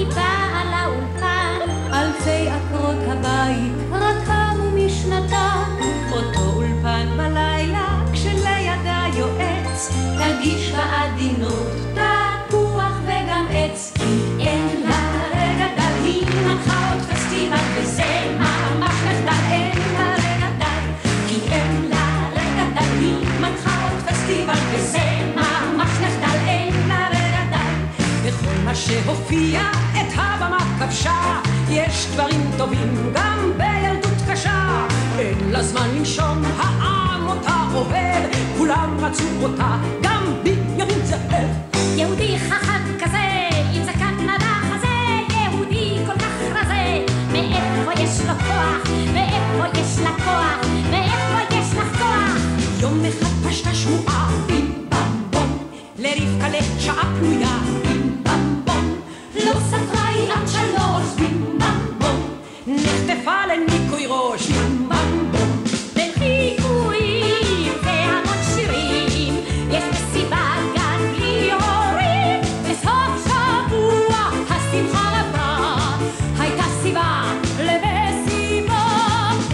אני באה לאולפן, אלפי עקרות הבית רקמו משנתה, אותו אולפן בלילה כשלידה יועץ, תגיש בעדינות תפוח וגם עץ, כי אין לה רגע דל, היא מנחה עוד פסטיבל וזה ממש נחדל, אין לה רגע דל, כי אין לה רגע דל, היא מנחה עוד פסטיבל וזה ממש נחדל, אין לה רגע דל. בכל מה שהופיע את הבמה כבשה, יש דברים טובים גם בילדות קשה, אין לה זמן לנשום, העם אותה עובד, כולם רצו אותה, גם בנימין זאב. יהודי חכם כזה, עם זקן נדח הזה, יהודי כל כך רזה, מאיפה יש לו כוח, מאיפה יש לה כוח, מאיפה יש לך כוח? יום אחד פשטה שמועה, בים במבום, לרבקה לשעה פנויה, בים במבום, לא ספרה היא עד 3, בים במבום, נחטפה לניקוי ראש, בים במבום. בין חיקויים והמון שירים, יש מסיבה גן בלי הורים, בסוף שבוע השמחה רבה, הייתה סיבה למסיבה.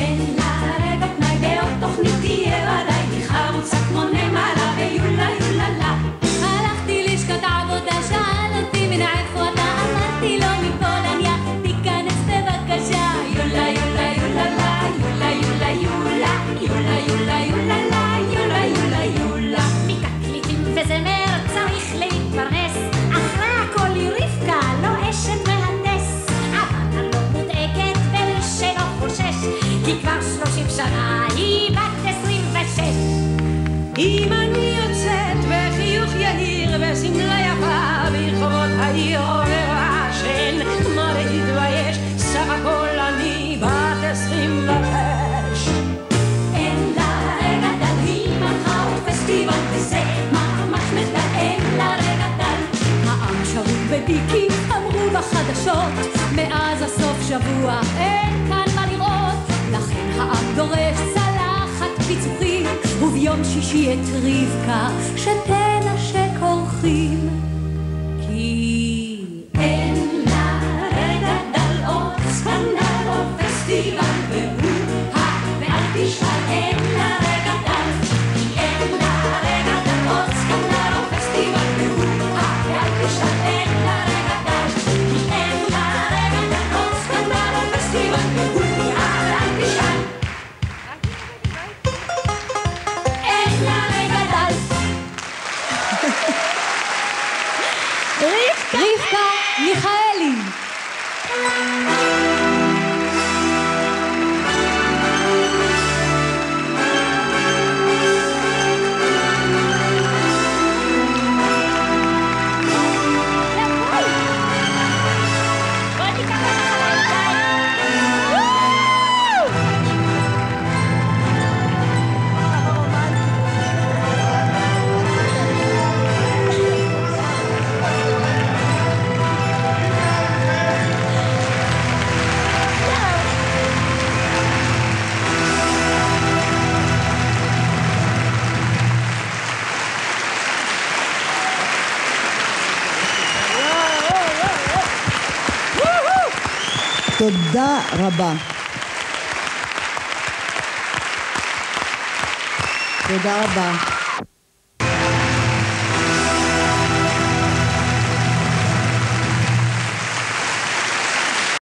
אין לה רגע פנאי, בעוד תוכנית תהיה ודאי, היא חרוצה כמו נמלה ויולה יולה לה. הלכתי לשכת העבודה, שאל אותי מן איפה אתה, אמרתי לו מפולניה, תיכנס בבקשה. יולה יולה יולה לה, יולה יולה יולה, יולה יולה יולה לה, יולה יולה יולה. מתקליטים וזמר צריך להתפרנס, אחרי הכל היא רבקה, לא אשת מהנדס, אבל אני לא מודאגת ולשלא חושש, כי כבר 30 שנה היא בת 26. אם אני יוצאת בחיוך יהיר וסמלה יפה ברחובות העיר ורעשן, מה להתבייש, סך הכל אני בת 26. אין לה רגע דל, היא מנחה עוד פסטיבל וזה ממש מחדל, אין לה רגע דל. העם שרו בדיקי, אמרו בחדשות, מאז הסוף שבוע אין כאן מה לראות, לכן העם דורש צלחת פיצוחים, וביום שישי את רבקה שתנשק אורחים, כי אין לה רגע דל, עוד סקנדל או פסטיבל והוא ואל תשאל, אין לה רגע דל, כי אין לה רגע דל, עוד סקנדל או פסטיבל והוא ואל תשאל, אין לה רגע דל, כי אין לה רגע דל, עוד סקנדל או פסטיבל והוא ואל תשאל, אין לה רגע דל. רבקה מיכאלי. תודה רבה. תודה רבה.